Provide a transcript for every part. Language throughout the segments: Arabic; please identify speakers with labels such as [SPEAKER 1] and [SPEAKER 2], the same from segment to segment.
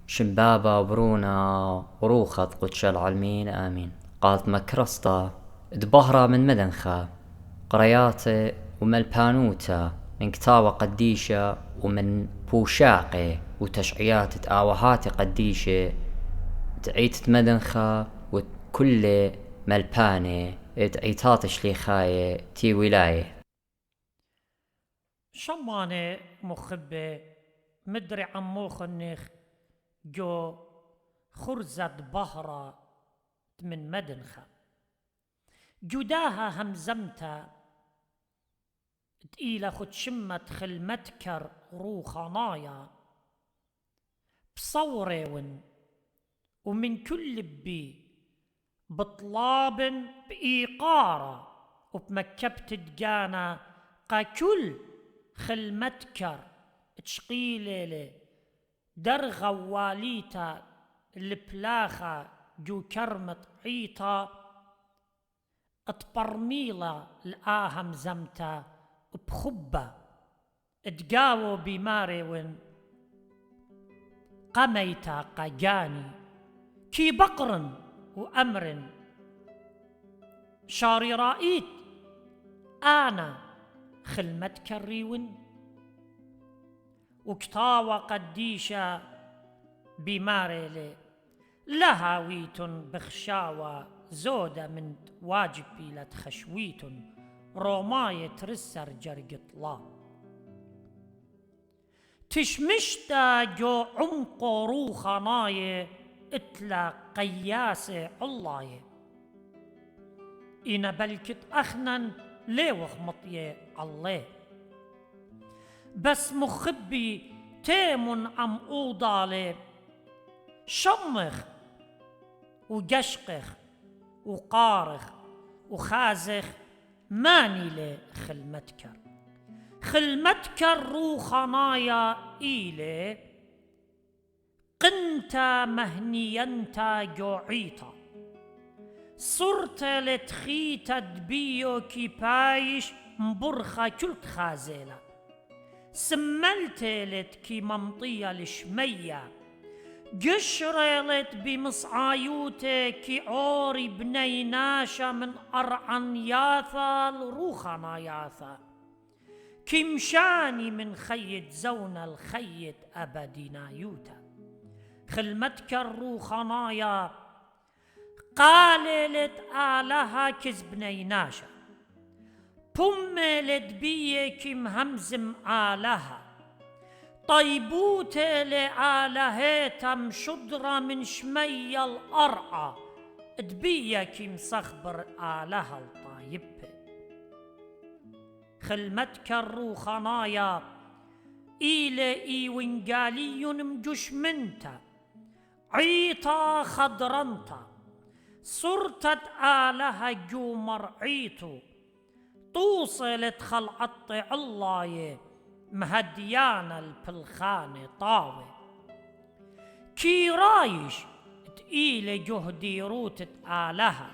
[SPEAKER 1] شمبابا برونا وروخط قدش العالمين آمين. قالت مكرسطة دبهرة من مدنخة قرياتي وملبانوتا من كتاوة قديشة ومن بوشاقي وتشعيات تآوهاتي قديشة تعيت مدنخة وكل ملباني تعيتات شليخاية تي ولاية.
[SPEAKER 2] شمانة مخبة مدري عموخ النخ جو خرزة بهرة من مدنخة جداها همزمتا تقيلة خد شمت خلمتكر روخانايا بصوريون ومن كل بي بطلاب بإيقارة وبمكبت تجانا قا كل خلمتكر تشقيلي درغة واليتا البلاخة جو كرمت عيطا اتبرميلة الآهم زمتا بخبة اتقاوو بماريون قميتا قجاني كي بقر وأمر شاري رائيت أنا خلمتك الريون وكتاوى قديشة بماريلي لهاويت بخشاوى زودة من واجبي لتخشويت روماية رسر جرقطلا تشمشتا جو عمق روخاناية اتلا قياسة علاية إنا بلكت أخنن ليوخ مطية الله بس مخبي تيمن عم أوضالي شمخ وقشقخ وقارخ وخازخ ماني لي خلمتكر روخانايا إيلي قنتا مهنينتا جوعيتا صرت لتخيتا دبيو كي بايش مبرخة كلت خازيلة سملت لت كي ممطية لشمية قشرلت بمصعايوتي كي عوري بنيناشا من أرعن ياثا لروخنا ياثا كي مشاني من خيت زونا الخيت أبدنا يوتا خلمتك الروخنايا قاللت آلها كزبنيناشا بملت بيه كم همزم آلها طيبوت لآلهتم شدرة من شمي الأرعى دبيه كم صخبر آلها الطايب خلمتك الروخنايا إيلي ونقالي مجش منتا عيطا خضرنتا صرتت آلها جو مرعيتو توصلت خلعط الله مهديانا البلخان طاوي كي رايش تقيلة جهدي روتت آلها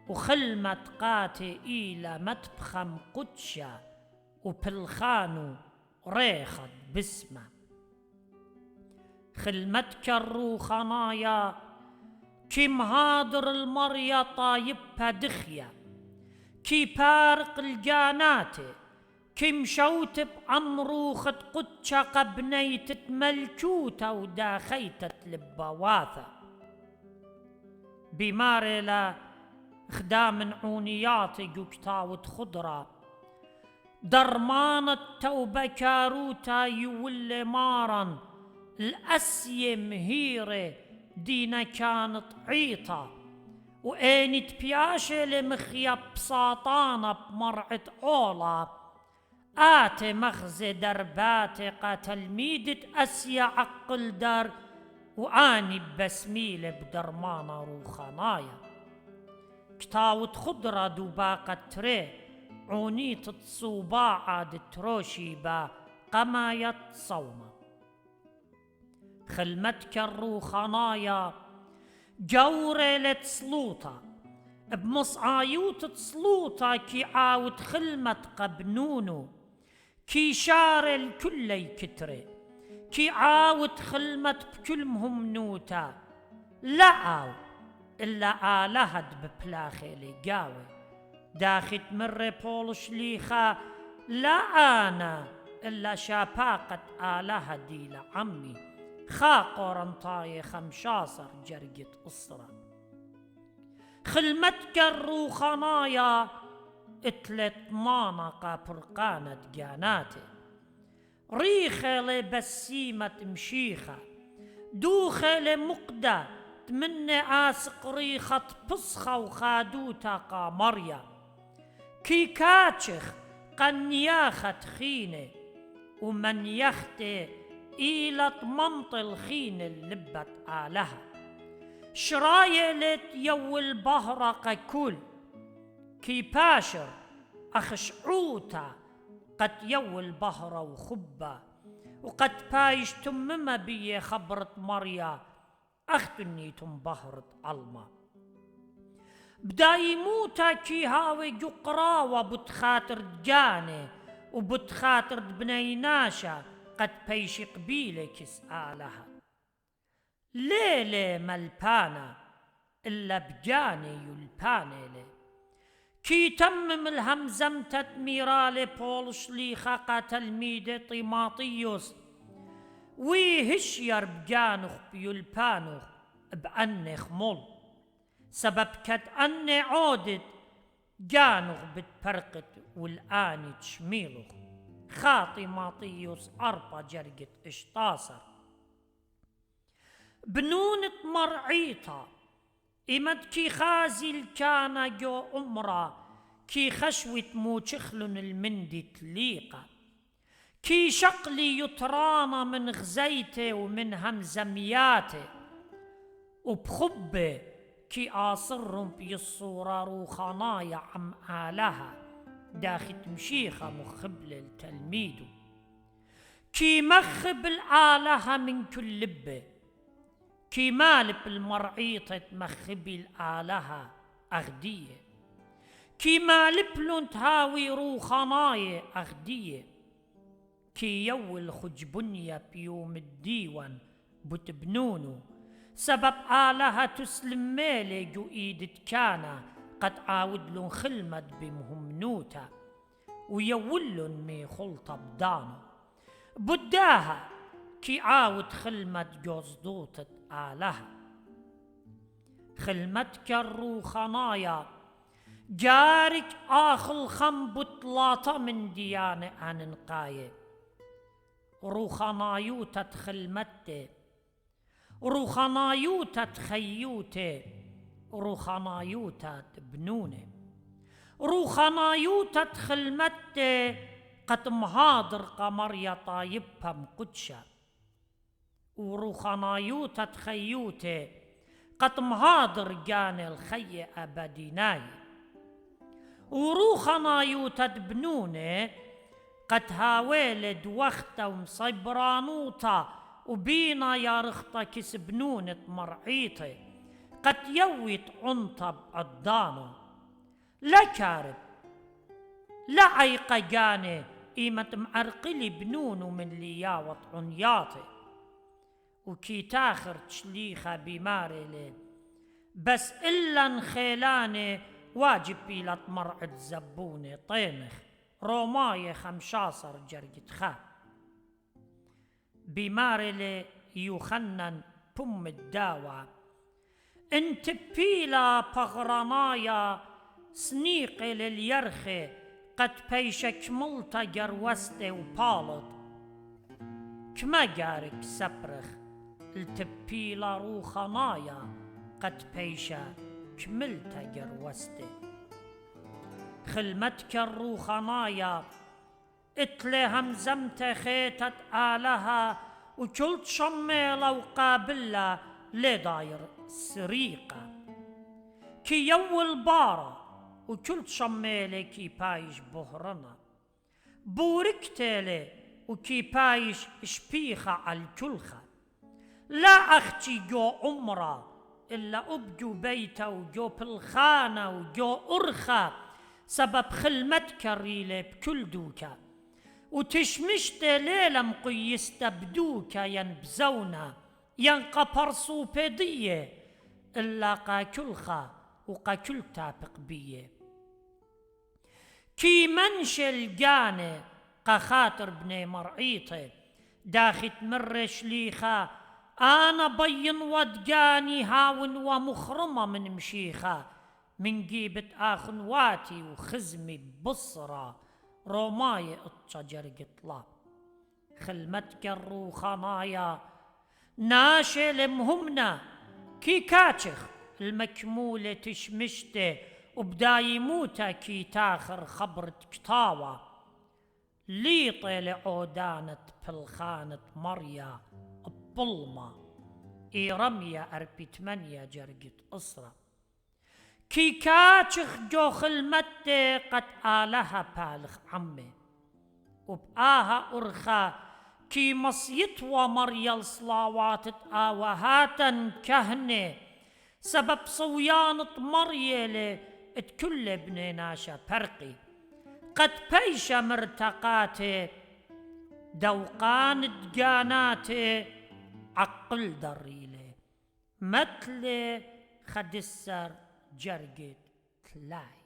[SPEAKER 2] وخلمت قاتي إلى متبخم قدشة وبلخانو ريخت بسمه خلمتك الروخنايا كي مهادر المريا طايبها دخية كي بارق الجاناتي كي مشوت بأمروخة قدشة قبنيتت ملكوتة وداخيتت لبواثة بمارلا خدام عونياتي جوكتاوت خضرة درمان التوبة كاروتا يولي مارا الأسيم هيري دينا كانت عيطة وإنت بياشي لمخيا بساطانة بمرعة أولا آتي مخزي درباتي قاتل ميدة أسيا عقل دار وآني بسميلة بدرمانة روخانايا كتاوت خضرة دوباقة تري عونيت تصوباعة دتروشي با قمايت صومة خلمتك الروخنايا جورة لتسلوطة بمصعايوت تسلوطة كي عاود خلمت قبنونو كي شار الكل يكتري كي عاود خلمت بكل مهمنوتا لا آو إلا آلهد ببلاخي لقاوي داخت مرة بولش ليخا لا أنا إلا شاباقة آلهة دي لعمي خا قرنطاي 15 جرقة أسرة خلمتك الروخنايا اتلت مانقة برقانة جاناتي ريخة لبسيمة مشيخة دوخة لمقدة تمنى آسق ريخة بصخة وخادوتا قامريا كي كاتشخ قنياخة خينة ومن يختي إيلة منطل خين اللبت آلها شرايلت يو البهرة كل كي باشر أخشعوتا قد يو البهرة وخبة وقد بايش تمم بي خبرت مريا أختني تنبهرت علما بدا يموتا كي هاوي جقرا وبتخاطر جاني وبتخاطر بنيناشا قد بيش قبيلة كسآلها ليلة ملبانا إلا بجاني يلباني لي كي تمم الهمزم تدميرالي بولش ليخا تلميذ طيماطيوس ويهشير بجانخ بيلبانخ بأنخ مول سبب كد أني عودت جانخ بتبرقت والآن تشميلخ خاطي ماطيوس 4 جرقة اشتاصر بنونة مرعيطة إمد كي خازل كان جو أمرا كي خشوة موشخلن المندي تليقة كي شقلي يطرانا من غزيته ومن همزمياته وبخبه كي آصرهم في الصورة روخانايا عم آلها داخت مشيخة مخبل التلميذ كي مخب الآلهة من كل لبه كي مالب المرعيطة مخبي الآلهة أغدية كي مالب لون تهاوي روخانايا أغدية كي يو الخجبنية بيوم الديوان بتبنونو سبب آلهة تسلم ميلي جو إيدت كانا قد عاود لون خلمت بمهمنوتا ويولن مي خلطة بدانو بداها كي عاود خلمت جوزدوتة آلهة خلمتك الروخنايا جارك آخل خم بطلاطة من ديانة أننقاية روخنايوتة خلمتي روخنايوتة خيوتي روخنايوتة بنونة روخنايوتة خلمتي قد مهادر قمريا طايبها مقدشة وروخنايوتة خيوتي قد مهادر جان الخي أبديناي وروخنايوتة بنونة قد هاويلد وقتا ومصيبرانوتا وبينا يا رخطة كسبنونة مرعيطي قد يويت عنطب الدانو لا كارب لا عيقة جاني إيمة معرقلي بنونو من لياوط عنياطي وكي تاخر تشليخة بماري لي بس إلا نخيلاني واجب بيلة مرعد زبوني طينخ روماي 15 جرجة خاب بماري لي يوخنن بم الداوى انت بيلا بغرانايا سنيقي لليرخي قد بيشك ملتا جروستي وبالط كما جارك سبرخ التبيلا روخنايا قد بيشا كملتا جروستي خلمتك الروخنايا اتلي همزمت خيتت آلها وكلت شميلة وقابلة لداير سريقة كي يو البارة وكلت شميلة كي بايش بهرنا بوركتلي وكي بايش شبيخة على الكلخة لا أختي جو عمرة إلا أبجو بيتا وجو بالخانة وجو أرخة سبب خلمتك الريلة بكل دوكا وتشمشت ليلة مقيست بدوك ينبزونا ينقبرصو بيدية إلا قاكلخا وقاكلتا بقبية كي منشل جاني قخاطر بني مرعيطي داخت مرش ليخا أنا بين ودقاني هاون ومخرمة من مشيخة من جيبة آخنواتي وخزمي بصرة روماي اتشجر قطلا خلمتك الروخانايا ناشل مهمنا كي كاتشخ المكمولة تشمشته وبداي موتا كي تاخر خبرت كتاوة لي طيل عودانة بلخانة مريا بظلمة إي رمية أربي 8 جرقت أسرة كي كاتشخ جو خلمته قد آلها بالخ عمي وبآها أرخا كي مصيت ومريال صلاوات آوهاتا كهنة سبب صويانة مريالة اتكل بنيناشا فرقي قد بيش مرتقاتي دوقان دقاناتي عقل دريلي مثل خدسر جرقت تلاي